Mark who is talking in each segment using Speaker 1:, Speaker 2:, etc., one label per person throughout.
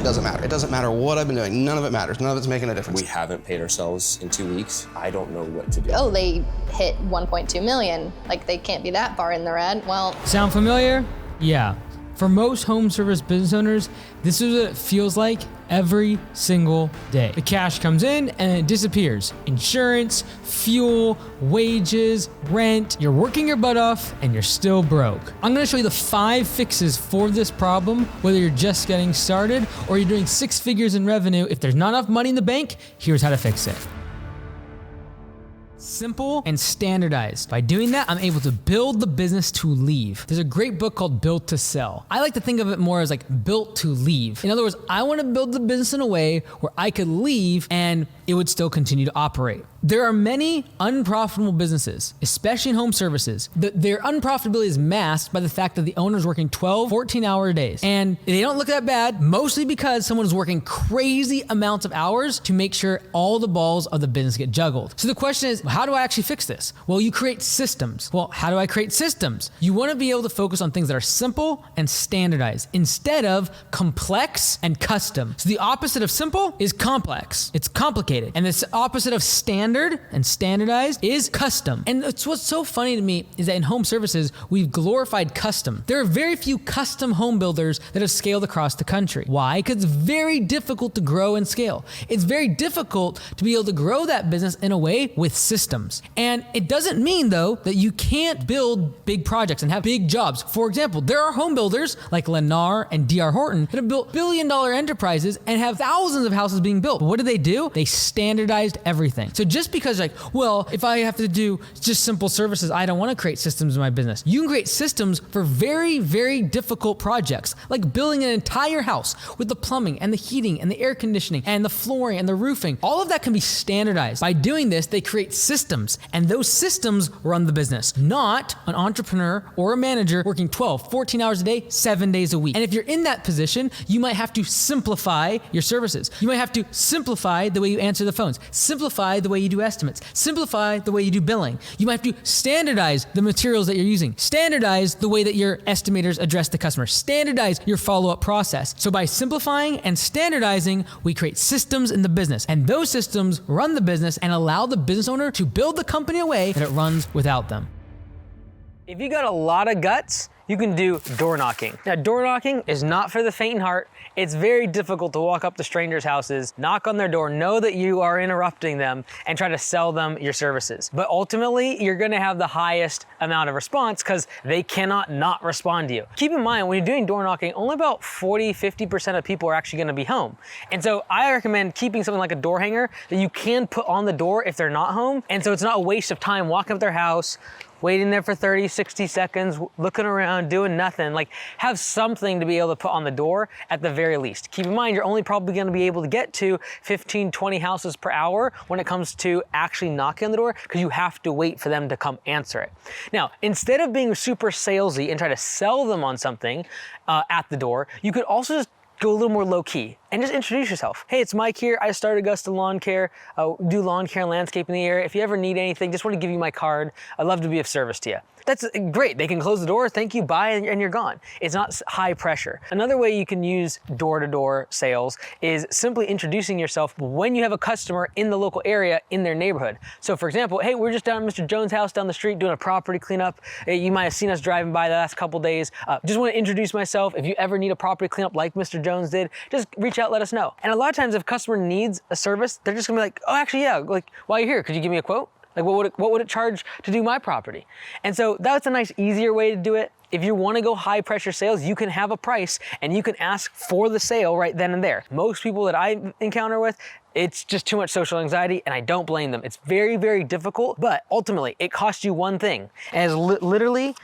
Speaker 1: it doesn't matter. It doesn't matter what I've been doing. None of it matters. None of it's making a difference.
Speaker 2: We haven't paid ourselves in 2 weeks. I don't know what to do.
Speaker 3: Oh, they hit 1.2 million. Like, they can't be that far in the red. Well,
Speaker 4: sound familiar? Yeah. For most home service business owners, this is what it feels like every single day. The cash comes in and it disappears. Insurance, fuel, wages, rent. You're working your butt off and you're still broke. I'm gonna show you the 5 fixes for this problem, whether you're just getting started or you're doing 6 figures in revenue. If there's not enough money in the bank, here's how to fix it. Simple and standardized. By doing that, I'm able to build the business to leave. There's a great book called Built to Sell. I like to think of it more as like built to leave. In other words, I want to build the business in a way where I could leave and it would still continue to operate. There are many unprofitable businesses, especially in home services. Their unprofitability is masked by the fact that the owner's working 12, 14-hour days. And they don't look that bad, mostly because someone is working crazy amounts of hours to make sure all the balls of the business get juggled. So the question is, how do I actually fix this? Well, you create systems. Well, how do I create systems? You want to be able to focus on things that are simple and standardized instead of complex and custom. So the opposite of simple is complex. It's complicated. And the opposite of standard and standardized is custom. And it's what's so funny to me is that in home services, we've glorified custom. There are very few custom home builders that have scaled across the country. Why? Because it's very difficult to grow and scale. It's very difficult to be able to grow that business in a way with systems. And it doesn't mean, though, that you can't build big projects and have big jobs. For example, there are home builders like Lennar and D.R. Horton that have built billion-dollar enterprises and have thousands of houses being built. But what do? They standardized everything. So just because like, well, if I have to do just simple services, I don't want to create systems in my business. You can create systems for very, very difficult projects, like building an entire house with the plumbing and the heating and the air conditioning and the flooring and the roofing. All of that can be standardized. By doing this, they create systems, and those systems run the business, not an entrepreneur or a manager working 12, 14 hours a day, 7 days a week. And if you're in that position, you might have to simplify your services. You might have to simplify the way you answer the phones, simplify the way you do estimates, simplify the way you do billing. You might have to standardize the materials that you're using, standardize the way that your estimators address the customer, standardize your follow-up process. So by simplifying and standardizing, we create systems in the business, and those systems run the business and allow the business owner to build the company in a way that it runs without them. If you got a lot of guts, you can do door knocking. Now, door knocking is not for the faint in heart. It's very difficult to walk up to strangers' houses, knock on their door, know that you are interrupting them, and try to sell them your services. But ultimately, you're gonna have the highest amount of response because they cannot not respond to you. Keep in mind, when you're doing door knocking, only about 40–50% of people are actually gonna be home. And so I recommend keeping something like a door hanger that you can put on the door if they're not home. And so it's not a waste of time walking up their house, waiting there for 30, 60 seconds, looking around, doing nothing. Like, have something to be able to put on the door at the very least. Keep in mind, you're only probably gonna be able to get to 15, 20 houses per hour when it comes to actually knocking on the door, because you have to wait for them to come answer it. Now, instead of being super salesy and try to sell them on something at the door, you could also just go a little more low key and just introduce yourself. Hey, it's Mike here. I started Augusta Lawn Care, do lawn care and landscaping in the area. If you ever need anything, just want to give you my card. I'd love to be of service to you. That's great. They can close the door, thank you, bye, and you're gone. It's not high pressure. Another way you can use door-to-door sales is simply introducing yourself when you have a customer in the local area in their neighborhood. So for example, hey, we're just down at Mr. Jones' house down the street doing a property cleanup. You might have seen us driving by the last couple days. Just want to introduce myself. If you ever need a property cleanup like Mr. Jones did, just reach out, let us know. And a lot of times if a customer needs a service, they're just gonna be like, oh, actually, yeah, like, while you're here, could you give me a quote? Like, what would it charge to do my property? And so that's a nice, easier way to do it. If you want to go high pressure sales, you can have a price and you can ask for the sale right then and there. Most people that I encounter with, it's just too much social anxiety, and I don't blame them. It's very, very difficult, but ultimately it costs you one thing, and it's literally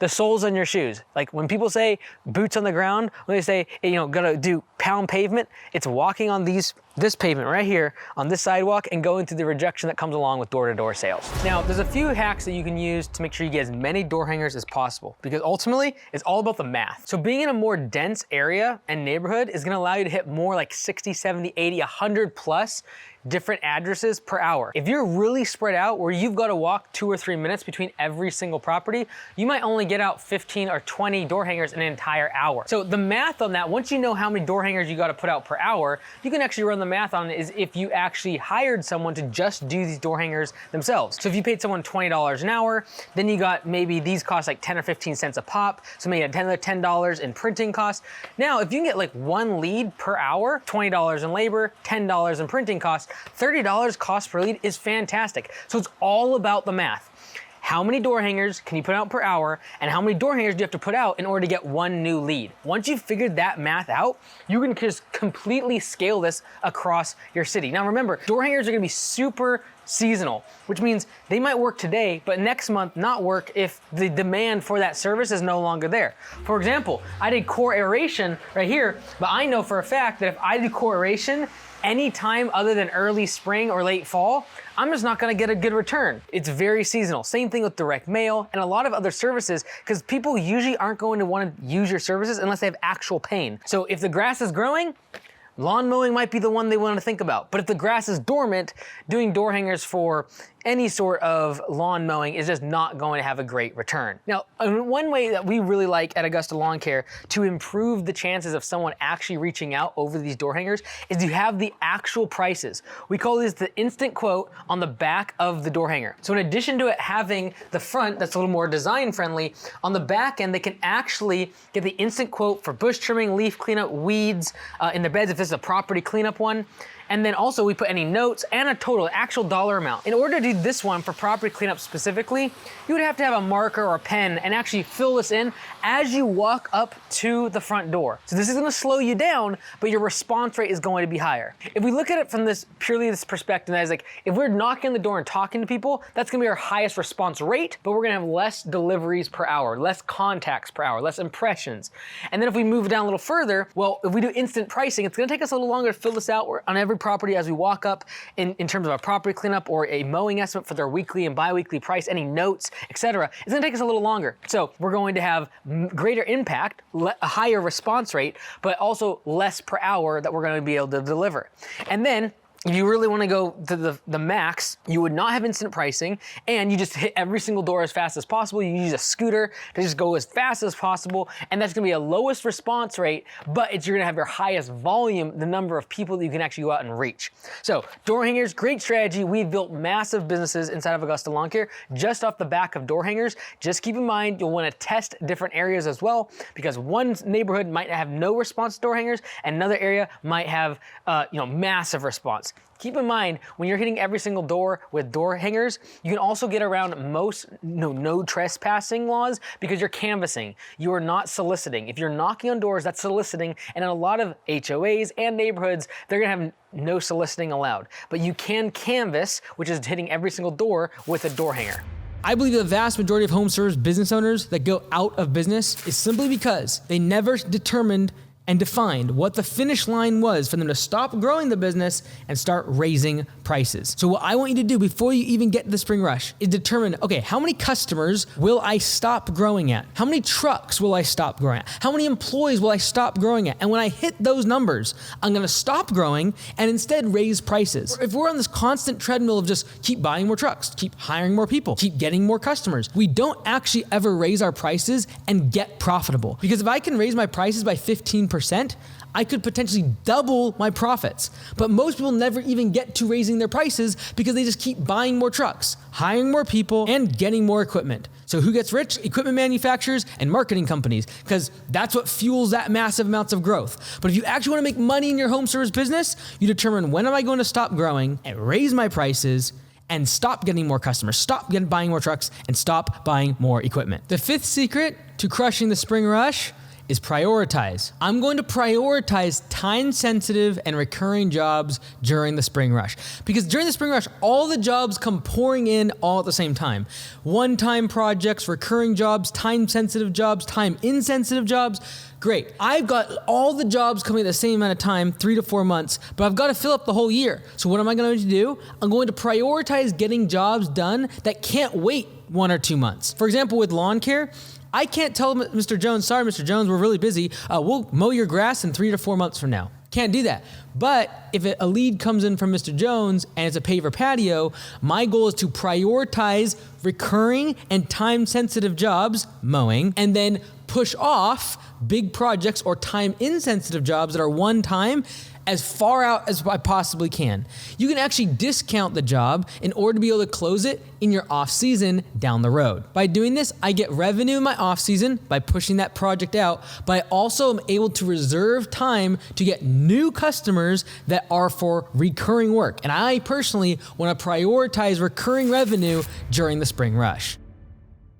Speaker 4: the soles on your shoes. Like when people say boots on the ground, when they say, you know, gotta do pound pavement, it's walking on this pavement right here on this sidewalk and going through the rejection that comes along with door-to-door sales. Now, there's a few hacks that you can use to make sure you get as many door hangers as possible, because ultimately it's all about the math. So being in a more dense area and neighborhood is gonna allow you to hit more like 60, 70, 80, 100 plus different addresses per hour. If you're really spread out where you've got to walk 2 or 3 minutes between every single property, you might only get out 15 or 20 door hangers in an entire hour. So the math on that, once you know how many door hangers you got to put out per hour, you can actually run the math on it is if you actually hired someone to just do these door hangers themselves. So if you paid someone $20 an hour, then you got maybe these cost like 10 or 15 cents a pop. So maybe $10 in printing costs. Now, if you can get like 1 lead per hour, $20 in labor, $10 in printing costs, $30 cost per lead is fantastic. So it's all about the math. How many door hangers can you put out per hour, and how many door hangers do you have to put out in order to get 1 new lead? Once you've figured that math out, you can just completely scale this across your city. Now remember, door hangers are gonna be super seasonal, which means they might work today, but next month not work if the demand for that service is no longer there. For example, I did core aeration right here, but I know for a fact that if I do core aeration any time other than early spring or late fall, I'm just not gonna get a good return. It's very seasonal. Same thing with direct mail and a lot of other services, because people usually aren't going to want to use your services unless they have actual pain. So if the grass is growing, lawn mowing might be the one they want to think about. But if the grass is dormant, doing door hangers for any sort of lawn mowing is just not going to have a great return. Now, one way that we really like at Augusta Lawn Care to improve the chances of someone actually reaching out over these door hangers is to have the actual prices. We call this the instant quote on the back of the door hanger. So in addition to it having the front that's a little more design friendly, on the back end they can actually get the instant quote for bush trimming, leaf cleanup, weeds in their beds if this is a property cleanup one. And then also we put any notes and a total, actual dollar amount. In order to do this one for property cleanup specifically, you would have to have a marker or a pen and actually fill this in as you walk up to the front door. So this is gonna slow you down, but your response rate is going to be higher. If we look at it from this perspective, that is like, if we're knocking on the door and talking to people, that's gonna be our highest response rate, but we're gonna have less deliveries per hour, less contacts per hour, less impressions. And then if we move down a little further, well, if we do instant pricing, it's gonna take us a little longer to fill this out on every property as we walk up in terms of a property cleanup or a mowing estimate for their weekly and bi-weekly price, any notes, etc. It's gonna take us a little longer. So we're going to have greater impact, a higher response rate, but also less per hour that we're gonna be able to deliver. And then if you really want to go to the max, you would not have instant pricing and you just hit every single door as fast as possible. You use a scooter to just go as fast as possible, and that's going to be a lowest response rate, but you're going to have your highest volume, the number of people that you can actually go out and reach. So door hangers, great strategy. We've built massive businesses inside of Augusta Lawn Care just off the back of door hangers. Just keep in mind, you'll want to test different areas as well, because one neighborhood might have no response to door hangers, and another area might have massive response. Keep in mind, when you're hitting every single door with door hangers, you can also get around most no trespassing laws because you're canvassing. You are not soliciting. If you're knocking on doors, that's soliciting. And in a lot of HOAs and neighborhoods, they're gonna have no soliciting allowed. But you can canvass, which is hitting every single door with a door hanger. I believe the vast majority of home service business owners that go out of business is simply because they never determined and defined what the finish line was for them to stop growing the business and start raising prices. So what I want you to do before you even get to the spring rush is determine, okay, how many customers will I stop growing at? How many trucks will I stop growing at? How many employees will I stop growing at? And when I hit those numbers, I'm gonna stop growing and instead raise prices. If we're on this constant treadmill of just keep buying more trucks, keep hiring more people, keep getting more customers, we don't actually ever raise our prices and get profitable. Because if I can raise my prices by 15%, I could potentially double my profits. But most people never even get to raising their prices because they just keep buying more trucks, hiring more people, and getting more equipment. So who gets rich? Equipment manufacturers and marketing companies, because that's what fuels that massive amounts of growth. But if you actually want to make money in your home service business, you determine when am I going to stop growing and raise my prices and stop getting more customers, stop buying more trucks, and stop buying more equipment. The fifth secret to crushing the spring rush is prioritize. I'm going to prioritize time-sensitive and recurring jobs during the spring rush. Because during the spring rush, all the jobs come pouring in all at the same time. One-time projects, recurring jobs, time-sensitive jobs, time-insensitive jobs. Great. I've got all the jobs coming at the same amount of time, 3 to 4 months, but I've got to fill up the whole year. So what am I going to do? I'm going to prioritize getting jobs done that can't wait 1 or 2 months. For example, with lawn care, I can't tell Mr. Jones, sorry, Mr. Jones, we're really busy. We'll mow your grass in 3 to 4 months from now. Can't do that. But if a lead comes in from Mr. Jones and it's a paver patio, my goal is to prioritize recurring and time-sensitive jobs, mowing, and then push off big projects or time-insensitive jobs that are one time as far out as I possibly can. You can actually discount the job in order to be able to close it in your off season down the road. By doing this, I get revenue in my off season by pushing that project out, but I also am able to reserve time to get new customers that are for recurring work. And I personally want to prioritize recurring revenue during the spring rush.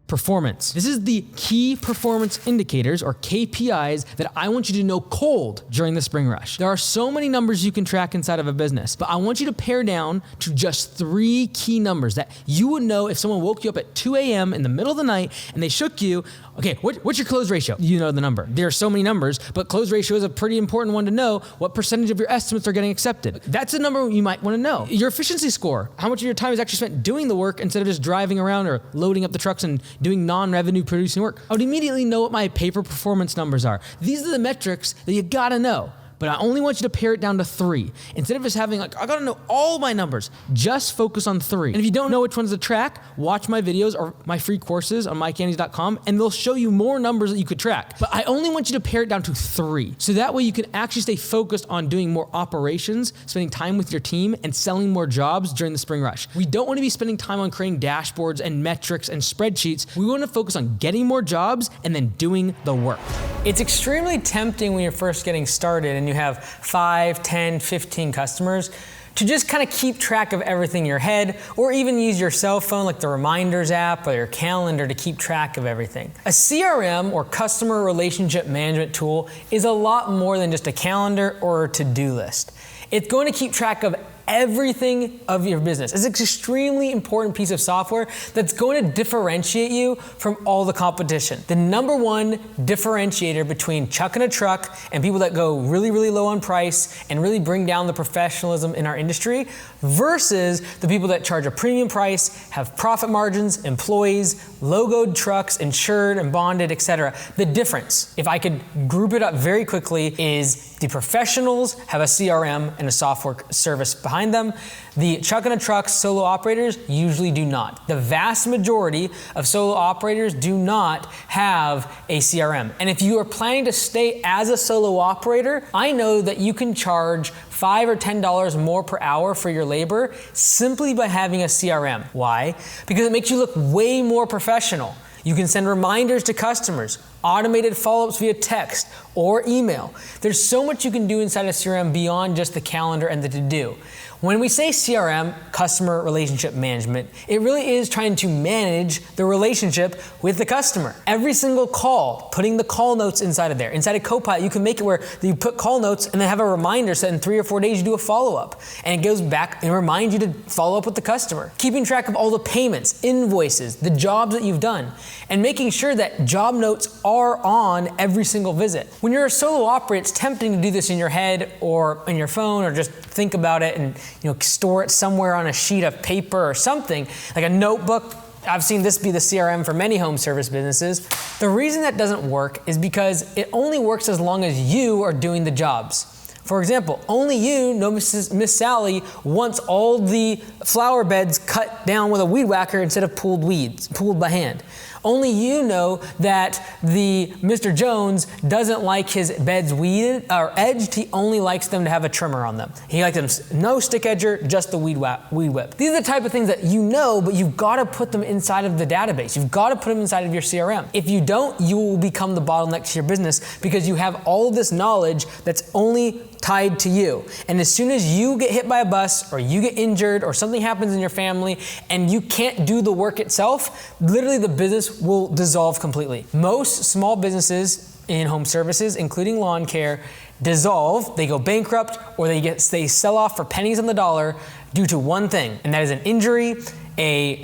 Speaker 4: Performance. This is the key performance indicators or KPIs that I want you to know cold during the spring rush. There are so many numbers you can track inside of a business, but I want you to pare down to just 3 key numbers that you would know if someone woke you up at 2 a.m. in the middle of the night and they shook you. Okay, what's your close ratio? You know the number. There are so many numbers, but close ratio is a pretty important one to know. What percentage of your estimates are getting accepted? That's a number you might want to know. Your efficiency score. How much of your time is actually spent doing the work instead of just driving around or loading up the trucks and doing non-revenue producing work? I would immediately know what my paper performance numbers are. These are the metrics that you gotta know. But I only want you to pare it down to 3. Instead of just having I gotta know all my numbers, just focus on 3. And if you don't know which ones to track, watch my videos or my free courses on mycandies.com and they'll show you more numbers that you could track. But I only want you to pare it down to 3. So that way you can actually stay focused on doing more operations, spending time with your team, and selling more jobs during the spring rush. We don't want to be spending time on creating dashboards and metrics and spreadsheets. We want to focus on getting more jobs and then doing the work. It's extremely tempting when you're first getting started and you have 5, 10, 15 customers to just kind of keep track of everything in your head, or even use your cell phone like the Reminders app or your calendar to keep track of everything. A CRM or customer relationship management tool is a lot more than just a calendar or a to-do list. It's going to keep track of everything of your business. It's an extremely important piece of software that's going to differentiate you from all the competition. The number one differentiator between chucking a truck and people that go really, really low on price and really bring down the professionalism in our industry versus the people that charge a premium price, have profit margins, employees, logoed trucks, insured and bonded, etc. The difference, if I could group it up very quickly, is the professionals have a CRM and a software service behind them. The truck and a truck solo operators usually do not. The vast majority of solo operators do not have a CRM. And if you are planning to stay as a solo operator, I know that you can charge $5 or $10 more per hour for your labor simply by having a CRM. Why? Because it makes you look way more professional. You can send reminders to customers, automated follow-ups via text or email. There's so much you can do inside a CRM beyond just the calendar and the to-do. When we say CRM, customer relationship management, it really is trying to manage the relationship with the customer. Every single call, putting the call notes inside of there. Inside of Copilot, you can make it where you put call notes and then have a reminder set in 3 or 4 days you do a follow-up. And it goes back and reminds you to follow up with the customer. Keeping track of all the payments, invoices, the jobs that you've done, and making sure that job notes are on every single visit. When you're a solo operator, it's tempting to do this in your head or in your phone or just think about it and store it somewhere on a sheet of paper or something, like a notebook. I've seen this be the CRM for many home service businesses. The reason that doesn't work is because it only works as long as you are doing the jobs. For example, only you know Miss Sally wants all the flower beds cut down with a weed whacker instead of pulled by hand. Only you know that the Mr. Jones doesn't like his beds weeded or edged. He only likes them to have a trimmer on them. He likes them no stick edger, just the weed whip. These are the type of things that you know, but you've got to put them inside of the database. You've got to put them inside of your CRM. If you don't, you will become the bottleneck to your business because you have all of this knowledge that's only tied to you. And as soon as you get hit by a bus or you get injured or something happens in your family and you can't do the work itself, literally the business will dissolve completely. Most small businesses in home services, including lawn care, dissolve, they go bankrupt, or they sell off for pennies on the dollar due to one thing, and that is an injury,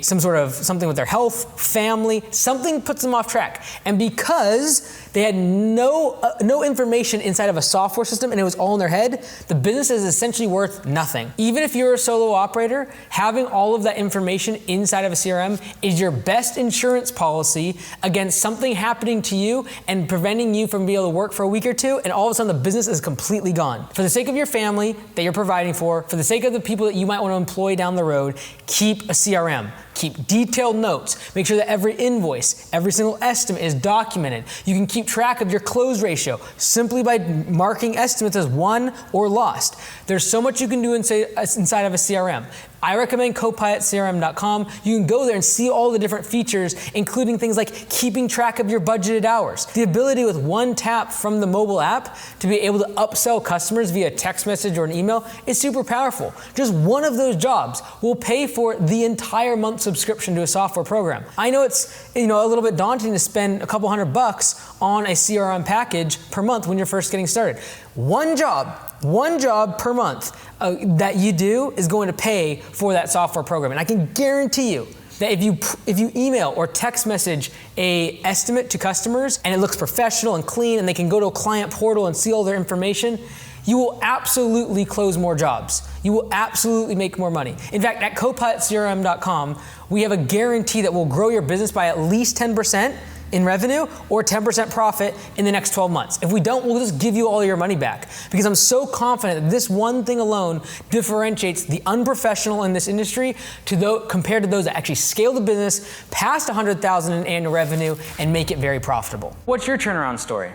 Speaker 4: something with their health, family, something puts them off track. And because they had no information inside of a software system and it was all in their head, the business is essentially worth nothing. Even if you're a solo operator, having all of that information inside of a CRM is your best insurance policy against something happening to you and preventing you from being able to work for a week or two, and all of a sudden the business is completely gone. For the sake of your family that you're providing for the sake of the people that you might want to employ down the road, keep a CRM. Keep detailed notes. Make sure that every invoice, every single estimate is documented. You can keep track of your close ratio simply by marking estimates as won or lost. There's so much you can do inside of a CRM. I recommend copilotcrm.com. You can go there and see all the different features, including things like keeping track of your budgeted hours. The ability with one tap from the mobile app to be able to upsell customers via text message or an email is super powerful. Just one of those jobs will pay for the entire month subscription to a software program. I know it's a little bit daunting to spend a couple $100 on a CRM package per month when you're first getting started. One job per month that you do is going to pay for that software program. And I can guarantee you that if you email or text message a estimate to customers and it looks professional and clean and they can go to a client portal and see all their information, you will absolutely close more jobs. You will absolutely make more money. In fact, at copilotcrm.com, we have a guarantee that we'll grow your business by at least 10% in revenue or 10% profit in the next 12 months. If we don't, we'll just give you all your money back, because I'm so confident that this one thing alone differentiates the unprofessional in this industry compared to those that actually scale the business past $100,000 in annual revenue and make it very profitable.
Speaker 5: What's your turnaround story?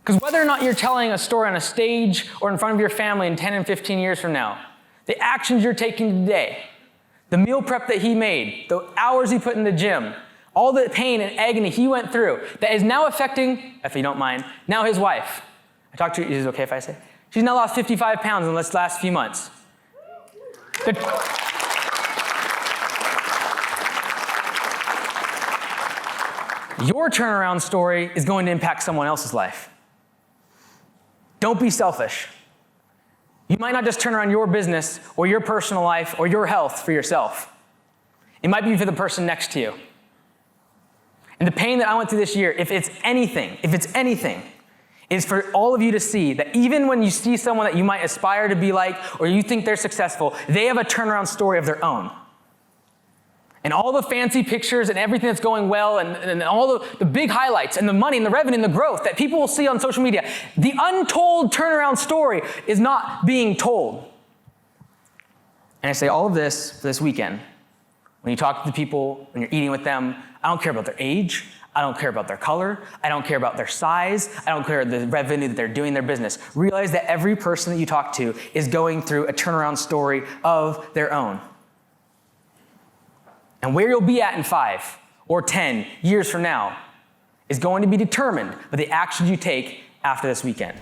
Speaker 5: Because whether or not you're telling a story on a stage or in front of your family in 10 and 15 years from now, the actions you're taking today, the meal prep that he made, the hours he put in the gym, all the pain and agony he went through that is now affecting, if you don't mind, now his wife. I talked to her, is it okay if I say? She's now lost 55 pounds in this last few months. Your turnaround story is going to impact someone else's life. Don't be selfish. You might not just turn around your business or your personal life or your health for yourself. It might be for the person next to you. And the pain that I went through this year, if it's anything, is for all of you to see that even when you see someone that you might aspire to be like or you think they're successful, they have a turnaround story of their own. And all the fancy pictures and everything that's going well and all the big highlights and the money and the revenue and the growth that people will see on social media, the untold turnaround story is not being told. And I say all of this this weekend. When you talk to the people, when you're eating with them, I don't care about their age. I don't care about their color. I don't care about their size. I don't care about the revenue that they're doing in their business. Realize that every person that you talk to is going through a turnaround story of their own. And where you'll be at in 5 or 10 years from now is going to be determined by the actions you take after this weekend.